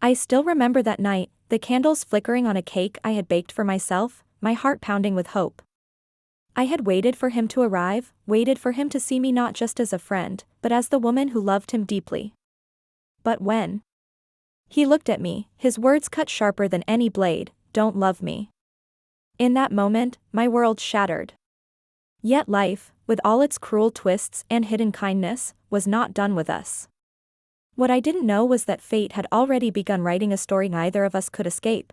I still remember that night, the candles flickering on a cake I had baked for myself, my heart pounding with hope. I had waited for him to arrive, waited for him to see me not just as a friend, but as the woman who loved him deeply. But when he looked at me, his words cut sharper than any blade, "Don't love me." In that moment, my world shattered. Yet life, with all its cruel twists and hidden kindness, was not done with us. What I didn't know was that fate had already begun writing a story neither of us could escape.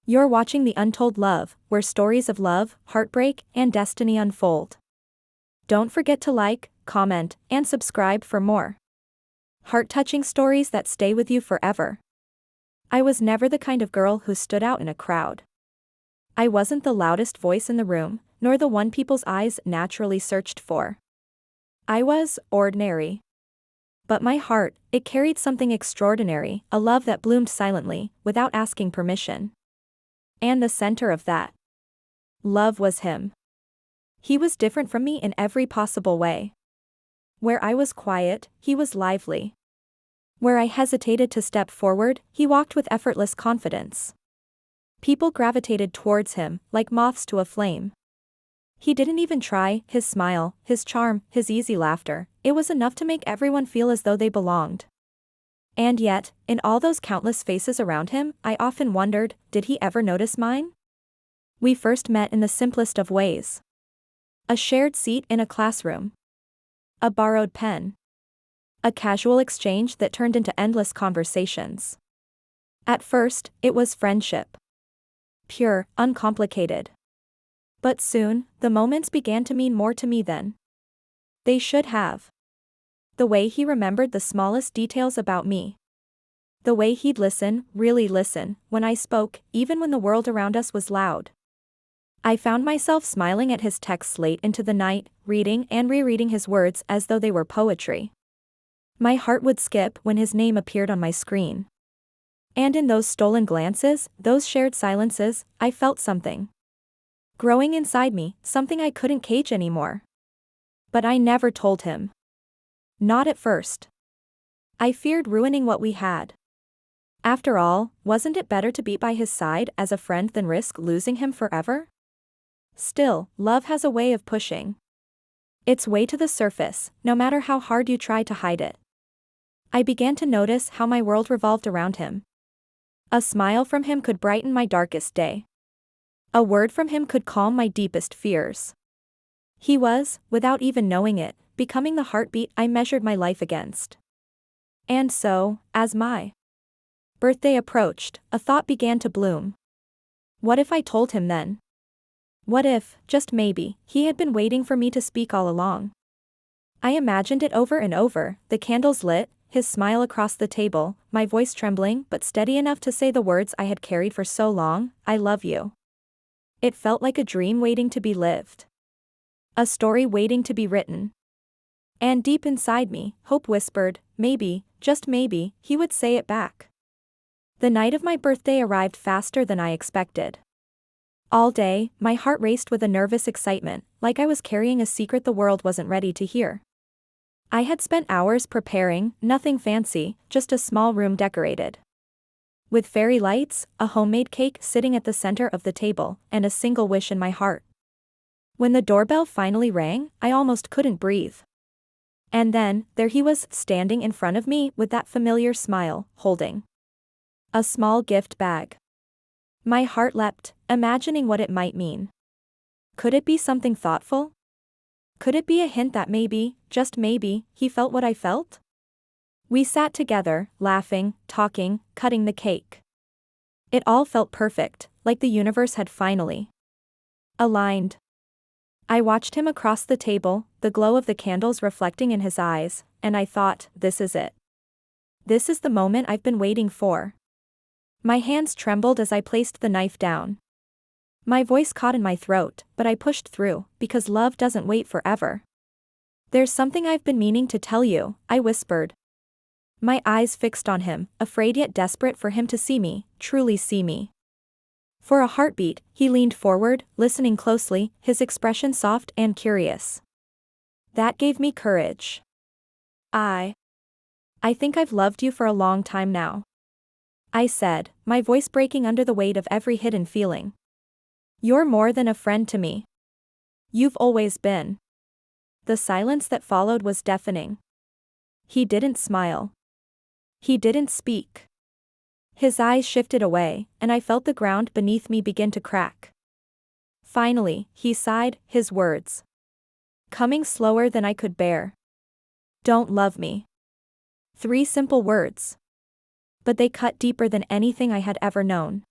You're watching The Untold Love, where stories of love, heartbreak, and destiny unfold. Don't forget to like, comment, and subscribe for more heart-touching stories that stay with you forever. I was never the kind of girl who stood out in a crowd. I wasn't the loudest voice in the room, nor the one people's eyes naturally searched for. I was ordinary. But my heart, it carried something extraordinary, a love that bloomed silently, without asking permission. And the center of that love was him. He was different from me in every possible way. Where I was quiet, he was lively. Where I hesitated to step forward, he walked with effortless confidence. People gravitated towards him, like moths to a flame. He didn't even try, his smile, his charm, his easy laughter, it was enough to make everyone feel as though they belonged. And yet, in all those countless faces around him, I often wondered, did he ever notice mine? We first met in the simplest of ways. A shared seat in a classroom. A borrowed pen. A casual exchange that turned into endless conversations. At first, it was friendship. Pure, uncomplicated. But soon, the moments began to mean more to me than they should have. The way he remembered the smallest details about me. The way he'd listen, really listen, when I spoke, even when the world around us was loud. I found myself smiling at his texts late into the night, reading and rereading his words as though they were poetry. My heart would skip when his name appeared on my screen. And in those stolen glances, those shared silences, I felt something growing inside me, something I couldn't cage anymore. But I never told him. Not at first. I feared ruining what we had. After all, wasn't it better to be by his side as a friend than risk losing him forever? Still, love has a way of pushing its way to the surface, no matter how hard you try to hide it. I began to notice how my world revolved around him. A smile from him could brighten my darkest day. A word from him could calm my deepest fears. He was, without even knowing it, becoming the heartbeat I measured my life against. And so, as my birthday approached, a thought began to bloom. What if I told him then? What if, just maybe, he had been waiting for me to speak all along? I imagined it over and over, the candles lit, his smile across the table, my voice trembling but steady enough to say the words I had carried for so long, "I love you." It felt like a dream waiting to be lived. A story waiting to be written. And deep inside me, hope whispered, maybe, just maybe, he would say it back. The night of my birthday arrived faster than I expected. All day, my heart raced with a nervous excitement, like I was carrying a secret the world wasn't ready to hear. I had spent hours preparing, nothing fancy, just a small room decorated with fairy lights, a homemade cake sitting at the center of the table, and a single wish in my heart. When the doorbell finally rang, I almost couldn't breathe. And then, there he was, standing in front of me with that familiar smile, holding a small gift bag. My heart leapt, imagining what it might mean. Could it be something thoughtful? Could it be a hint that maybe, just maybe, he felt what I felt? We sat together, laughing, talking, cutting the cake. It all felt perfect, like the universe had finally aligned. I watched him across the table, the glow of the candles reflecting in his eyes, and I thought, this is it. This is the moment I've been waiting for. My hands trembled as I placed the knife down. My voice caught in my throat, but I pushed through, because love doesn't wait forever. "There's something I've been meaning to tell you," I whispered. My eyes fixed on him, afraid yet desperate for him to see me, truly see me. For a heartbeat, he leaned forward, listening closely, his expression soft and curious. That gave me courage. I think I've loved you for a long time now. I said, my voice breaking under the weight of every hidden feeling. You're more than a friend to me. You've always been. The silence that followed was deafening. He didn't smile. He didn't speak. His eyes shifted away, and I felt the ground beneath me begin to crack. Finally, he sighed, his words coming slower than I could bear. Don't love me. 3 simple words. But they cut deeper than anything I had ever known.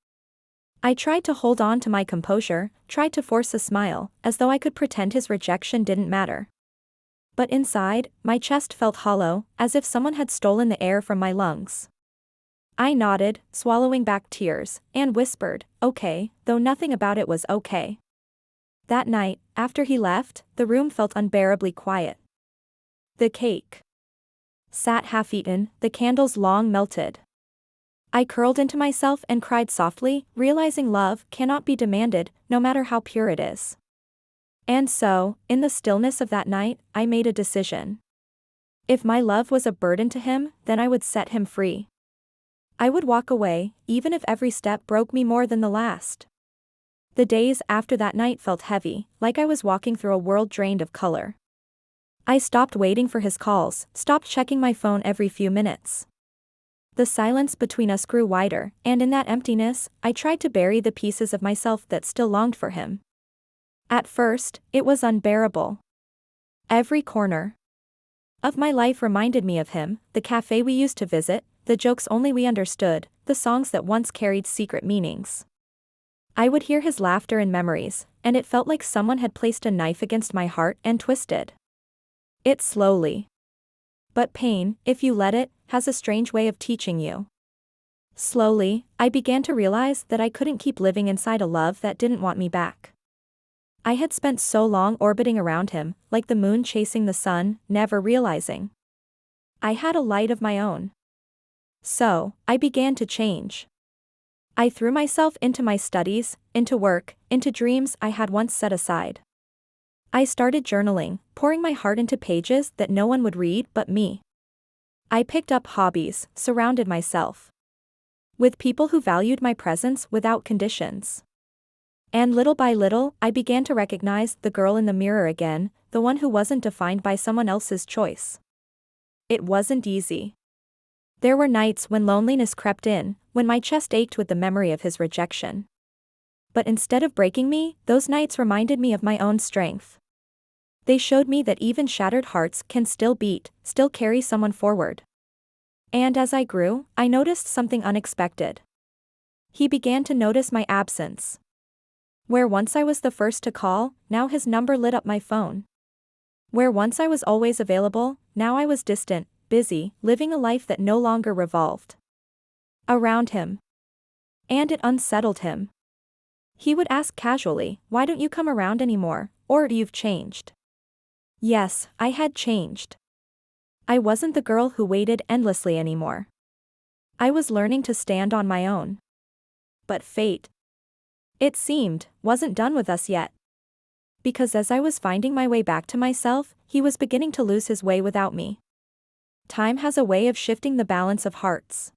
I tried to hold on to my composure, tried to force a smile, as though I could pretend his rejection didn't matter. But inside, my chest felt hollow, as if someone had stolen the air from my lungs. I nodded, swallowing back tears, and whispered, okay, though nothing about it was okay. That night, after he left, the room felt unbearably quiet. The cake sat half-eaten, the candles long melted. I curled into myself and cried softly, realizing love cannot be demanded, no matter how pure it is. And so, in the stillness of that night, I made a decision. If my love was a burden to him, then I would set him free. I would walk away, even if every step broke me more than the last. The days after that night felt heavy, like I was walking through a world drained of color. I stopped waiting for his calls, stopped checking my phone every few minutes. The silence between us grew wider, and in that emptiness, I tried to bury the pieces of myself that still longed for him. At first, it was unbearable. Every corner of my life reminded me of him, the cafe we used to visit, the jokes only we understood, the songs that once carried secret meanings. I would hear his laughter in memories, and it felt like someone had placed a knife against my heart and twisted it slowly. But pain, if you let it, has a strange way of teaching you. Slowly, I began to realize that I couldn't keep living inside a love that didn't want me back. I had spent so long orbiting around him, like the moon chasing the sun, never realizing I had a light of my own. So, I began to change. I threw myself into my studies, into work, into dreams I had once set aside. I started journaling, pouring my heart into pages that no one would read but me. I picked up hobbies, surrounded myself with people who valued my presence without conditions. And little by little, I began to recognize the girl in the mirror again, the one who wasn't defined by someone else's choice. It wasn't easy. There were nights when loneliness crept in, when my chest ached with the memory of his rejection. But instead of breaking me, those nights reminded me of my own strength. They showed me that even shattered hearts can still beat, still carry someone forward. And as I grew, I noticed something unexpected. He began to notice my absence. Where once I was the first to call, now his number lit up my phone. Where once I was always available, now I was distant, busy, living a life that no longer revolved around him. And it unsettled him. He would ask casually, "Why don't you come around anymore, or you've changed?" Yes, I had changed. I wasn't the girl who waited endlessly anymore. I was learning to stand on my own. But fate, it seemed, wasn't done with us yet. Because as I was finding my way back to myself, he was beginning to lose his way without me. Time has a way of shifting the balance of hearts.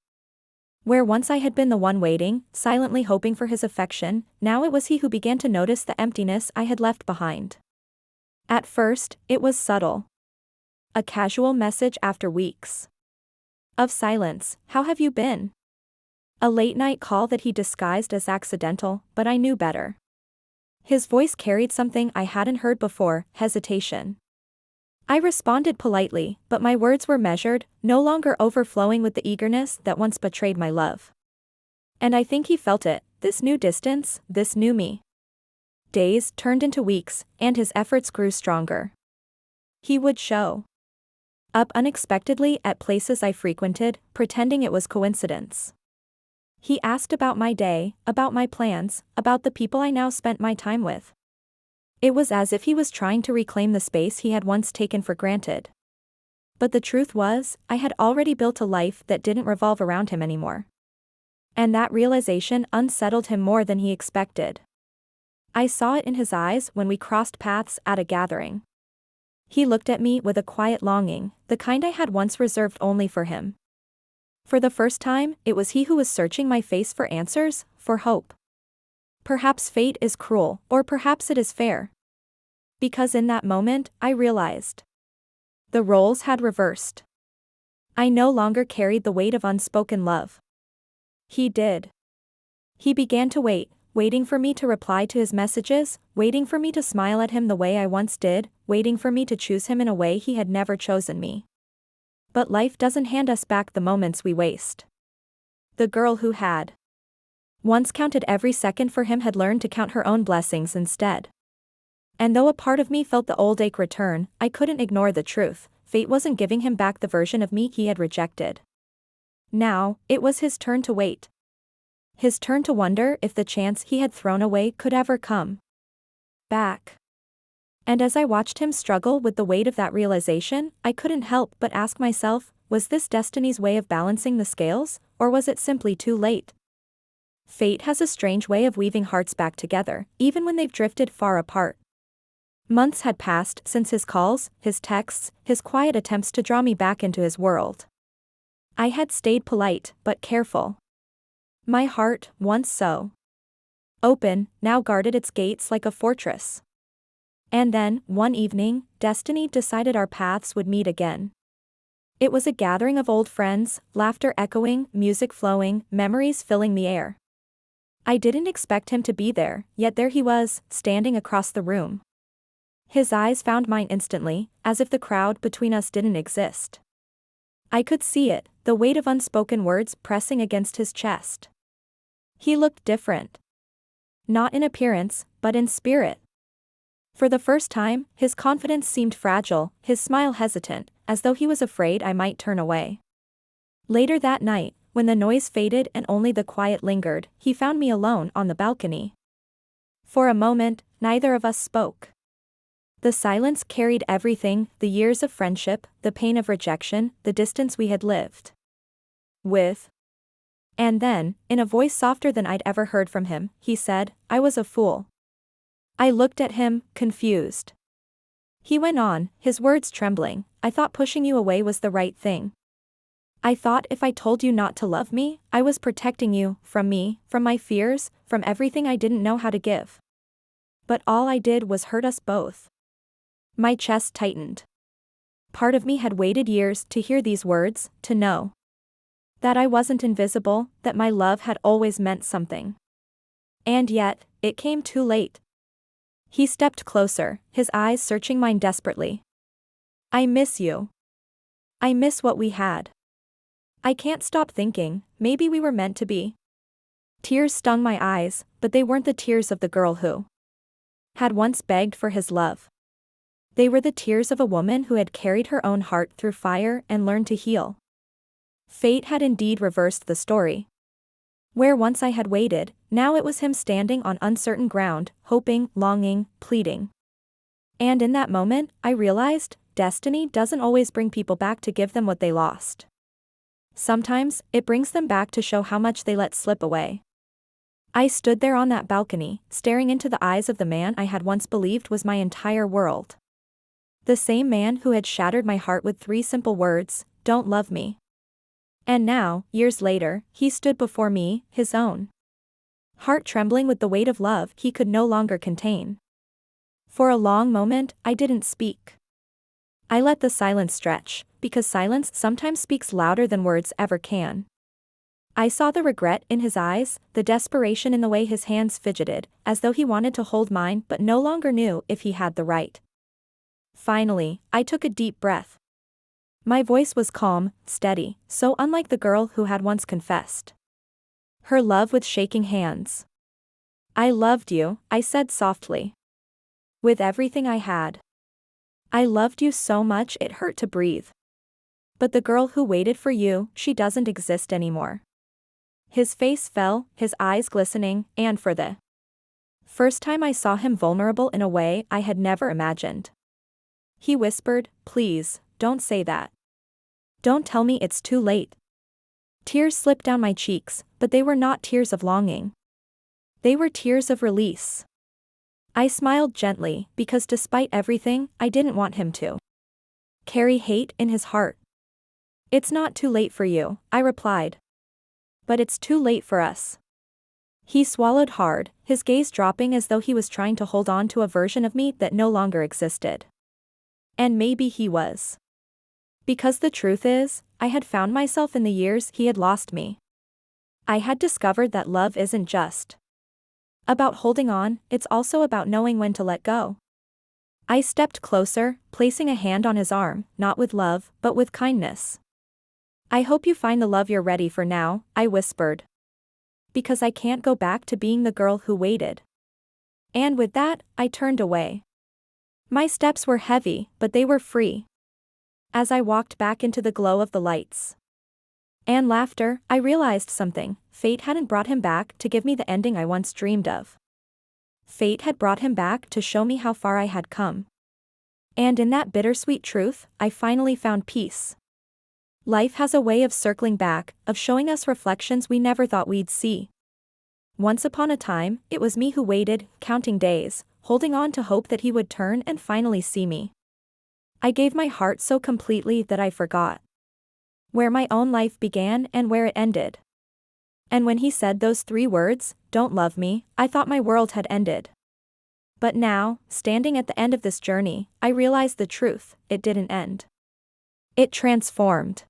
Where once I had been the one waiting, silently hoping for his affection, now it was he who began to notice the emptiness I had left behind. At first, it was subtle. A casual message after weeks of silence, "How have you been?" A late-night call that he disguised as accidental, but I knew better. His voice carried something I hadn't heard before, hesitation. I responded politely, but my words were measured, no longer overflowing with the eagerness that once betrayed my love. And I think he felt it, this new distance, this new me. Days turned into weeks, and his efforts grew stronger. He would show up unexpectedly at places I frequented, pretending it was coincidence. He asked about my day, about my plans, about the people I now spent my time with. It was as if he was trying to reclaim the space he had once taken for granted. But the truth was, I had already built a life that didn't revolve around him anymore. And that realization unsettled him more than he expected. I saw it in his eyes when we crossed paths at a gathering. He looked at me with a quiet longing, the kind I had once reserved only for him. For the first time, it was he who was searching my face for answers, for hope. Perhaps fate is cruel, or perhaps it is fair. Because in that moment, I realized. The roles had reversed. I no longer carried the weight of unspoken love. He did. He began to wait, waiting for me to reply to his messages, waiting for me to smile at him the way I once did, waiting for me to choose him in a way he had never chosen me. But life doesn't hand us back the moments we waste. The girl who had once counted every second for him had learned to count her own blessings instead. And though a part of me felt the old ache return, I couldn't ignore the truth. Fate wasn't giving him back the version of me he had rejected. Now, it was his turn to wait. His turn to wonder if the chance he had thrown away could ever come back. And as I watched him struggle with the weight of that realization, I couldn't help but ask myself, was this destiny's way of balancing the scales, or was it simply too late? Fate has a strange way of weaving hearts back together, even when they've drifted far apart. Months had passed since his calls, his texts, his quiet attempts to draw me back into his world. I had stayed polite, but careful. My heart, once so open, now guarded its gates like a fortress. And then, one evening, destiny decided our paths would meet again. It was a gathering of old friends, laughter echoing, music flowing, memories filling the air. I didn't expect him to be there, yet there he was, standing across the room. His eyes found mine instantly, as if the crowd between us didn't exist. I could see it, the weight of unspoken words pressing against his chest. He looked different. Not in appearance, but in spirit. For the first time, his confidence seemed fragile, his smile hesitant, as though he was afraid I might turn away. Later that night, when the noise faded and only the quiet lingered, he found me alone on the balcony. For a moment, neither of us spoke. The silence carried everything, the years of friendship, the pain of rejection, the distance we had lived with. And then, in a voice softer than I'd ever heard from him, he said, "I was a fool." I looked at him, confused. He went on, his words trembling, "I thought pushing you away was the right thing. I thought if I told you not to love me, I was protecting you, from my fears, from everything I didn't know how to give. But all I did was hurt us both." My chest tightened. Part of me had waited years to hear these words, to know that I wasn't invisible, that my love had always meant something. And yet, it came too late. He stepped closer, his eyes searching mine desperately. "I miss you. I miss what we had. I can't stop thinking, maybe we were meant to be." Tears stung my eyes, but they weren't the tears of the girl who had once begged for his love. They were the tears of a woman who had carried her own heart through fire and learned to heal. Fate had indeed reversed the story. Where once I had waited, now it was him standing on uncertain ground, hoping, longing, pleading. And in that moment, I realized, destiny doesn't always bring people back to give them what they lost. Sometimes, it brings them back to show how much they let slip away. I stood there on that balcony, staring into the eyes of the man I had once believed was my entire world. The same man who had shattered my heart with 3 simple words, "Don't love me." And now, years later, he stood before me, his own heart trembling with the weight of love he could no longer contain. For a long moment, I didn't speak. I let the silence stretch, because silence sometimes speaks louder than words ever can. I saw the regret in his eyes, the desperation in the way his hands fidgeted, as though he wanted to hold mine but no longer knew if he had the right. Finally, I took a deep breath. My voice was calm, steady, so unlike the girl who had once confessed her love with shaking hands. "I loved you," I said softly. "With everything I had. I loved you so much it hurt to breathe. But the girl who waited for you, she doesn't exist anymore." His face fell, his eyes glistening, and for the first time I saw him vulnerable in a way I had never imagined. He whispered, "Please, don't say that. Don't tell me it's too late." Tears slipped down my cheeks, but they were not tears of longing. They were tears of release. I smiled gently, because despite everything, I didn't want him to carry hate in his heart. It's not too late for you, I replied. But it's too late for us. He swallowed hard, his gaze dropping as though he was trying to hold on to a version of me that no longer existed. And maybe he was. Because the truth is, I had found myself in the years he had lost me. I had discovered that love isn't just about holding on, it's also about knowing when to let go. I stepped closer, placing a hand on his arm, not with love, but with kindness. I hope you find the love you're ready for now, I whispered. Because I can't go back to being the girl who waited. And with that, I turned away. My steps were heavy, but they were free. As I walked back into the glow of the lights and laughter, I realized something. Fate hadn't brought him back to give me the ending I once dreamed of. Fate had brought him back to show me how far I had come. And in that bittersweet truth, I finally found peace. Life has a way of circling back, of showing us reflections we never thought we'd see. Once upon a time, it was me who waited, counting days, holding on to hope that he would turn and finally see me. I gave my heart so completely that I forgot where my own life began and where it ended. And when he said those 3 words, "Don't love me," I thought my world had ended. But now, standing at the end of this journey, I realized the truth, it didn't end. It transformed.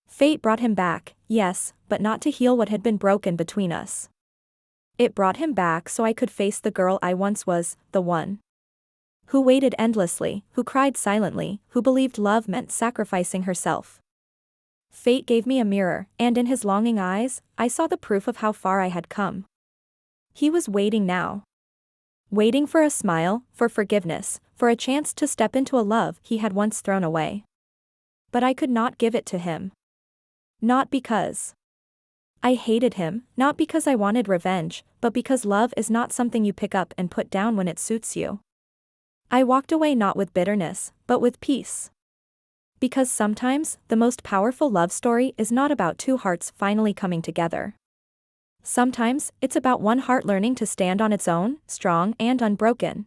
Fate brought him back, yes, but not to heal what had been broken between us. It brought him back so I could face the girl I once was, the one who waited endlessly, who cried silently, who believed love meant sacrificing herself. Fate gave me a mirror, and in his longing eyes, I saw the proof of how far I had come. He was waiting now. Waiting for a smile, for forgiveness, for a chance to step into a love he had once thrown away. But I could not give it to him. Not because I hated him, not because I wanted revenge, but because love is not something you pick up and put down when it suits you. I walked away not with bitterness, but with peace. Because sometimes, the most powerful love story is not about 2 hearts finally coming together. Sometimes, it's about one heart learning to stand on its own, strong and unbroken.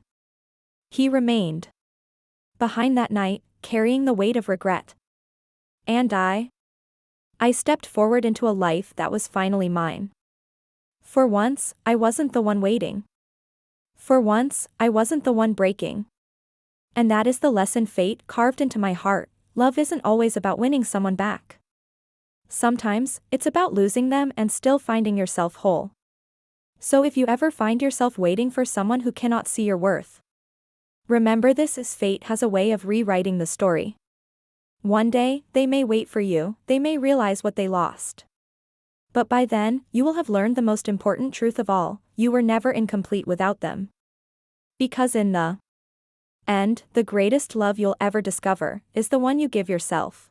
He remained behind that night, carrying the weight of regret. And I stepped forward into a life that was finally mine. For once, I wasn't the one waiting. For once, I wasn't the one breaking. And that is the lesson fate carved into my heart. Love isn't always about winning someone back. Sometimes, it's about losing them and still finding yourself whole. So if you ever find yourself waiting for someone who cannot see your worth, remember this, is fate has a way of rewriting the story. One day, they may wait for you, they may realize what they lost. But by then, you will have learned the most important truth of all, you were never incomplete without them. Because in the end, the greatest love you'll ever discover is the one you give yourself.